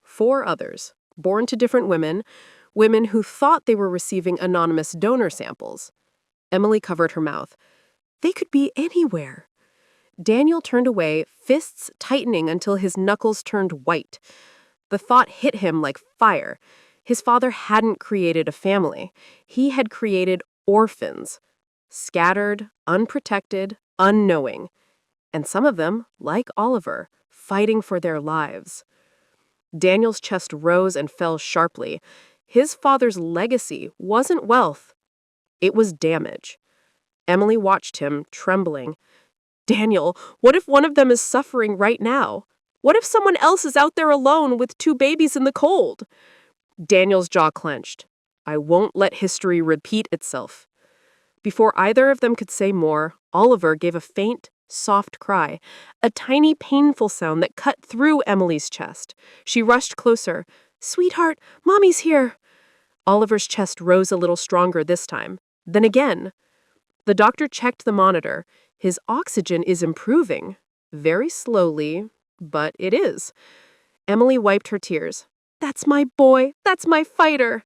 4 others, born to different women who thought they were receiving anonymous donor samples." Emily covered her mouth. "They could be anywhere." Daniel turned away, fists tightening until his knuckles turned white. The thought hit him like fire. His father hadn't created a family. He had created orphans. Scattered, unprotected, unknowing. And some of them, like Oliver, fighting for their lives. Daniel's chest rose and fell sharply. His father's legacy wasn't wealth. It was damage. Emily watched him, trembling. "Daniel, what if one of them is suffering right now? What if someone else is out there alone with 2 babies in the cold?" Daniel's jaw clenched. "I won't let history repeat itself." Before either of them could say more, Oliver gave a faint, soft cry, a tiny, painful sound that cut through Emily's chest. She rushed closer. "Sweetheart, Mommy's here." Oliver's chest rose a little stronger this time. Then again. The doctor checked the monitor. His oxygen is improving. Very slowly, but it is. Emily wiped her tears. "That's my boy. That's my fighter."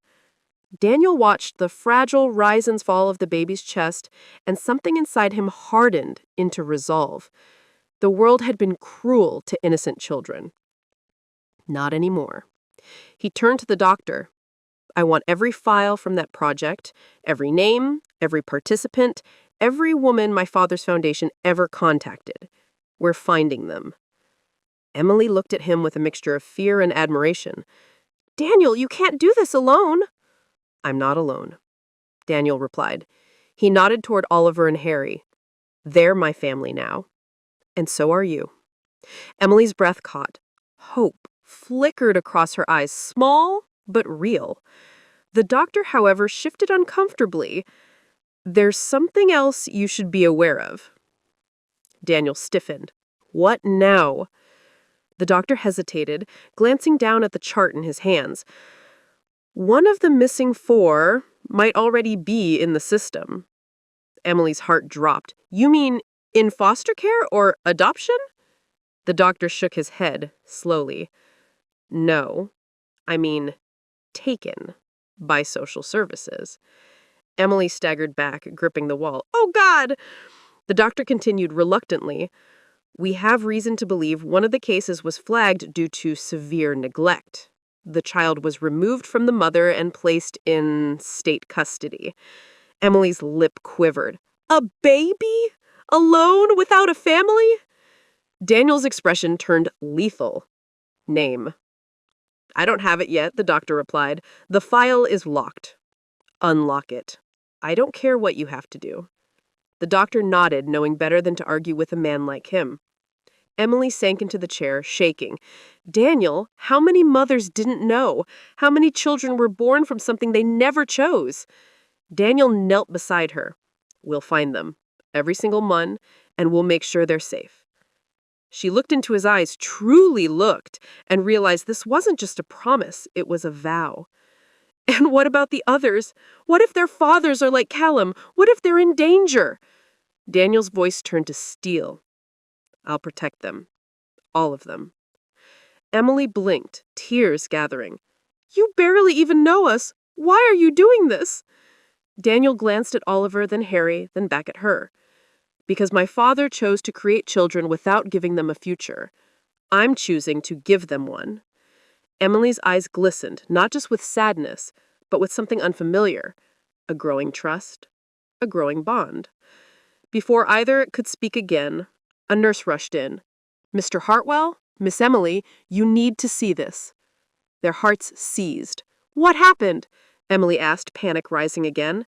Daniel watched the fragile rise and fall of the baby's chest, and something inside him hardened into resolve. The world had been cruel to innocent children. Not anymore. He turned to the doctor. "I want every file from that project, every name, every participant, every woman my father's foundation ever contacted. We're finding them." Emily looked at him with a mixture of fear and admiration. "Daniel, you can't do this alone." "I'm not alone," Daniel replied. He nodded toward Oliver and Harry. "They're my family now. And so are you." Emily's breath caught. Hope flickered across her eyes, small but real. The doctor, however, shifted uncomfortably. There's something else you should be aware of. Daniel stiffened. What now? The doctor hesitated, glancing down at the chart in his hands. One of the missing 4 might already be in the system. Emily's heart dropped. You mean in foster care or adoption? The doctor shook his head, slowly. No, I mean taken by social services. Emily staggered back, gripping the wall. Oh, God! The doctor continued reluctantly. We have reason to believe one of the cases was flagged due to severe neglect. The child was removed from the mother and placed in state custody. Emily's lip quivered. A baby? Alone without a family? Daniel's expression turned lethal. Name. I don't have it yet, the doctor replied. The file is locked. Unlock it. I don't care what you have to do. The doctor nodded, knowing better than to argue with a man like him. Emily sank into the chair, shaking. Daniel, how many mothers didn't know? How many children were born from something they never chose? Daniel knelt beside her. We'll find them, every single one, and we'll make sure they're safe. She looked into his eyes, truly looked, and realized this wasn't just a promise, it was a vow. And what about the others? What if their fathers are like Callum? What if they're in danger? Daniel's voice turned to steel. I'll protect them. All of them. Emily blinked, tears gathering. You barely even know us. Why are you doing this? Daniel glanced at Oliver, then Harry, then back at her. Because my father chose to create children without giving them a future. I'm choosing to give them one. Emily's eyes glistened, not just with sadness, but with something unfamiliar. A growing trust, a growing bond. Before either could speak again, a nurse rushed in. Mr. Hartwell, Miss Emily, you need to see this. Their hearts seized. What happened? Emily asked, panic rising again.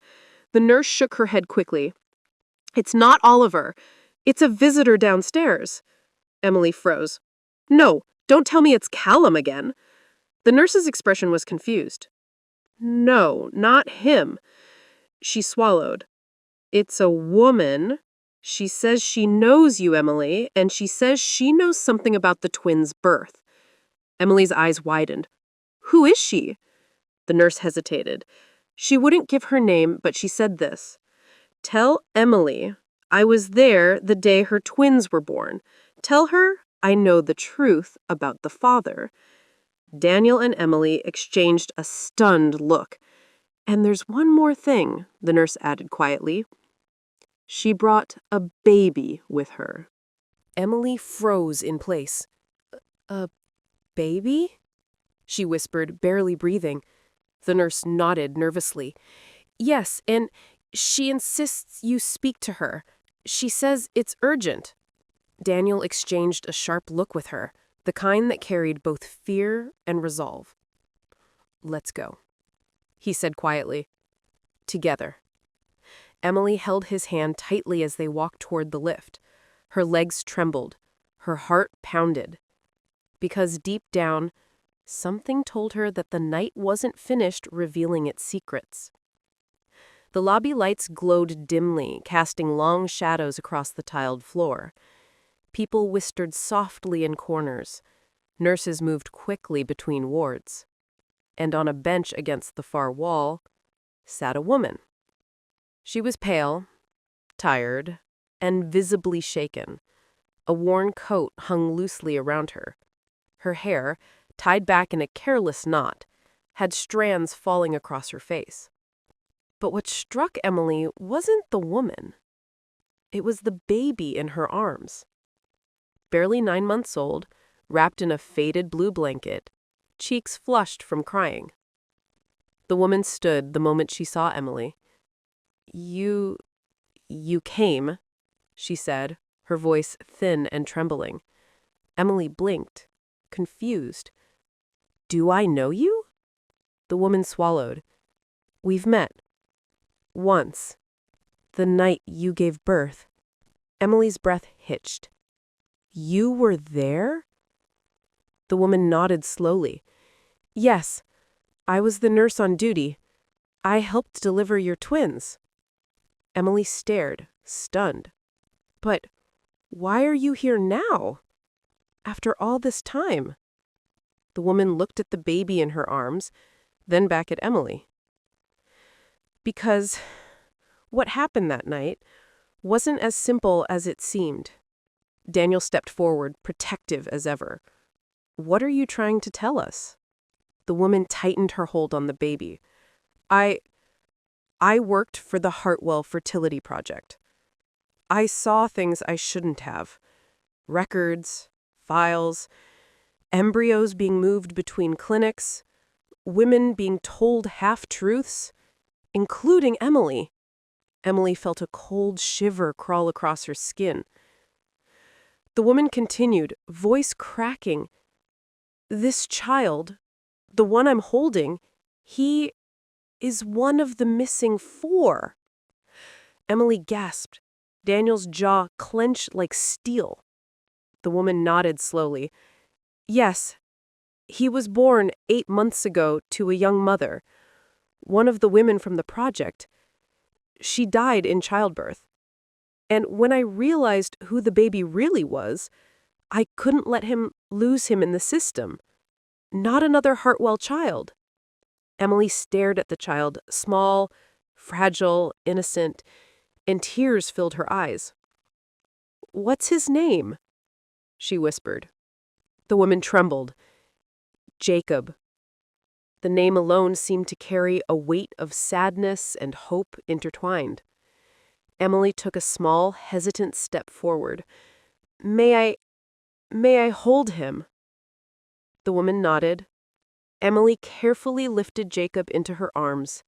The nurse shook her head quickly. It's not Oliver. It's a visitor downstairs. Emily froze. No, don't tell me it's Callum again. The nurse's expression was confused. No, not him. She swallowed. It's a woman. She says she knows you, Emily, and she says she knows something about the twins' birth. Emily's eyes widened. Who is she? The nurse hesitated. She wouldn't give her name, but she said this. Tell Emily I was there the day her twins were born. Tell her I know the truth about the father. Daniel and Emily exchanged a stunned look. And there's one more thing, the nurse added quietly. She brought a baby with her. Emily froze in place. A baby? She whispered, barely breathing. The nurse nodded nervously. Yes, and she insists you speak to her. She says it's urgent. Daniel exchanged a sharp look with her, the kind that carried both fear and resolve. Let's go, he said quietly. Together. Emily held his hand tightly as they walked toward the lift. Her legs trembled. Her heart pounded. Because deep down, something told her that the night wasn't finished revealing its secrets. The lobby lights glowed dimly, casting long shadows across the tiled floor. People whispered softly in corners. Nurses moved quickly between wards. And on a bench against the far wall sat a woman. She was pale, tired, and visibly shaken. A worn coat hung loosely around her. Her hair, tied back in a careless knot, had strands falling across her face. But what struck Emily wasn't the woman. It was the baby in her arms. Barely 9 months old, wrapped in a faded blue blanket, cheeks flushed from crying. The woman stood the moment she saw Emily. You came, she said, her voice thin and trembling. Emily blinked, confused. Do I know you? The woman swallowed. We've met. Once. The night you gave birth. Emily's breath hitched. You were there? The woman nodded slowly. Yes, I was the nurse on duty. I helped deliver your twins. Emily stared, stunned. But why are you here now? After all this time? The woman looked at the baby in her arms, then back at Emily. Because what happened that night wasn't as simple as it seemed. Daniel stepped forward, protective as ever. What are you trying to tell us? The woman tightened her hold on the baby. I worked for the Hartwell Fertility Project. I saw things I shouldn't have. Records, files, embryos being moved between clinics, women being told half-truths, including Emily. Emily felt a cold shiver crawl across her skin. The woman continued, voice cracking. This child, the one I'm holding, he is one of the missing 4. Emily gasped. Daniel's jaw clenched like steel. The woman nodded slowly. Yes, he was born 8 months ago to a young mother, one of the women from the project. She died in childbirth. And when I realized who the baby really was, I couldn't let him lose him in the system. Not another Hartwell child. Emily stared at the child, small, fragile, innocent, and tears filled her eyes. What's his name? She whispered. The woman trembled. Jacob. The name alone seemed to carry a weight of sadness and hope intertwined. Emily took a small, hesitant step forward. May I hold him? The woman nodded. Emily carefully lifted Jacob into her arms.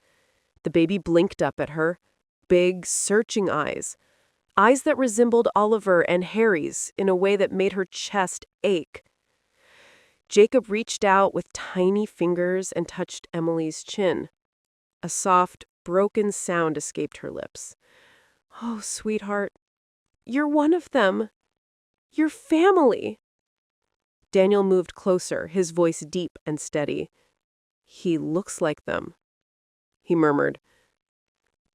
The baby blinked up at her, big, searching eyes that resembled Oliver and Harry's in a way that made her chest ache. Jacob reached out with tiny fingers and touched Emily's chin. A soft, broken sound escaped her lips. Oh, sweetheart, you're one of them. You're family. Daniel moved closer, his voice deep and steady. He looks like them, he murmured.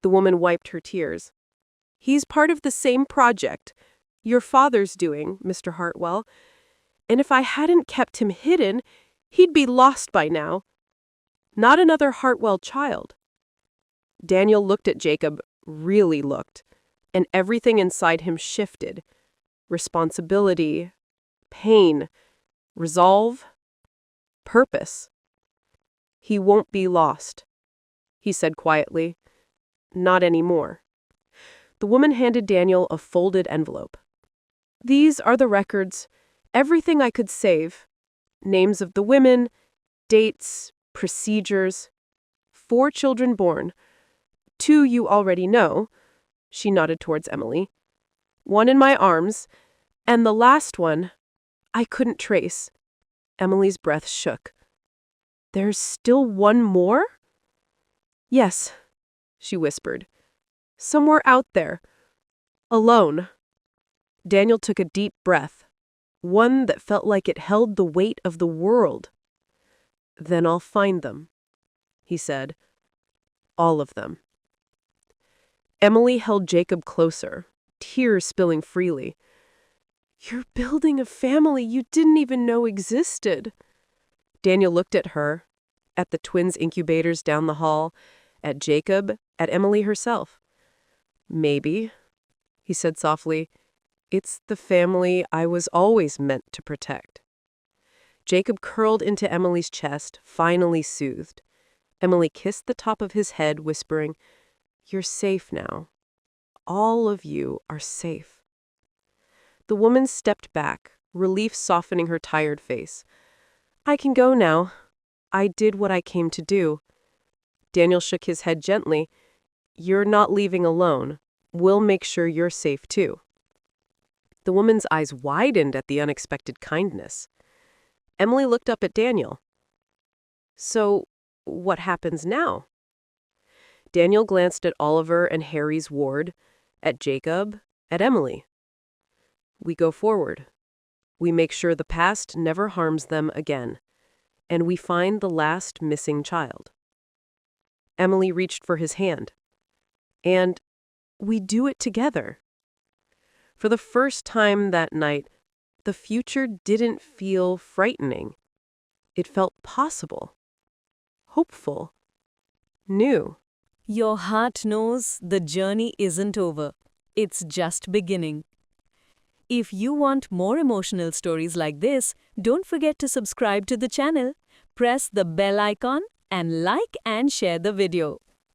The woman wiped her tears. He's part of the same project your father's doing, Mr. Hartwell. And if I hadn't kept him hidden, he'd be lost by now. Not another Hartwell child. Daniel looked at Jacob, really looked, and everything inside him shifted. Responsibility, pain, resolve, purpose. He won't be lost, he said quietly. Not anymore. The woman handed Daniel a folded envelope. These are the records, everything I could save. Names of the women, dates, procedures. 4 children born. 2 you already know. She nodded towards Emily. 1 in my arms, and the last one I couldn't trace. Emily's breath shook. There's still 1 more? Yes, she whispered. Somewhere out there. Alone. Daniel took a deep breath, one that felt like it held the weight of the world. Then I'll find them, he said. All of them. Emily held Jacob closer, tears spilling freely. You're building a family you didn't even know existed. Daniel looked at her, at the twins' incubators down the hall, at Jacob, at Emily herself. Maybe, he said softly, it's the family I was always meant to protect. Jacob curled into Emily's chest, finally soothed. Emily kissed the top of his head, whispering, You're safe now. All of you are safe. The woman stepped back, relief softening her tired face. I can go now. I did what I came to do. Daniel shook his head gently. You're not leaving alone. We'll make sure you're safe too. The woman's eyes widened at the unexpected kindness. Emily looked up at Daniel. So, what happens now? Daniel glanced at Oliver and Harry's ward, at Jacob, at Emily. We go forward. We make sure the past never harms them again. And we find the last missing child. Emily reached for his hand. And we do it together. For the first time that night, the future didn't feel frightening. It felt possible, hopeful, new. Your heart knows the journey isn't over. It's just beginning. If you want more emotional stories like this, don't forget to subscribe to the channel, press the bell icon, and like and share the video.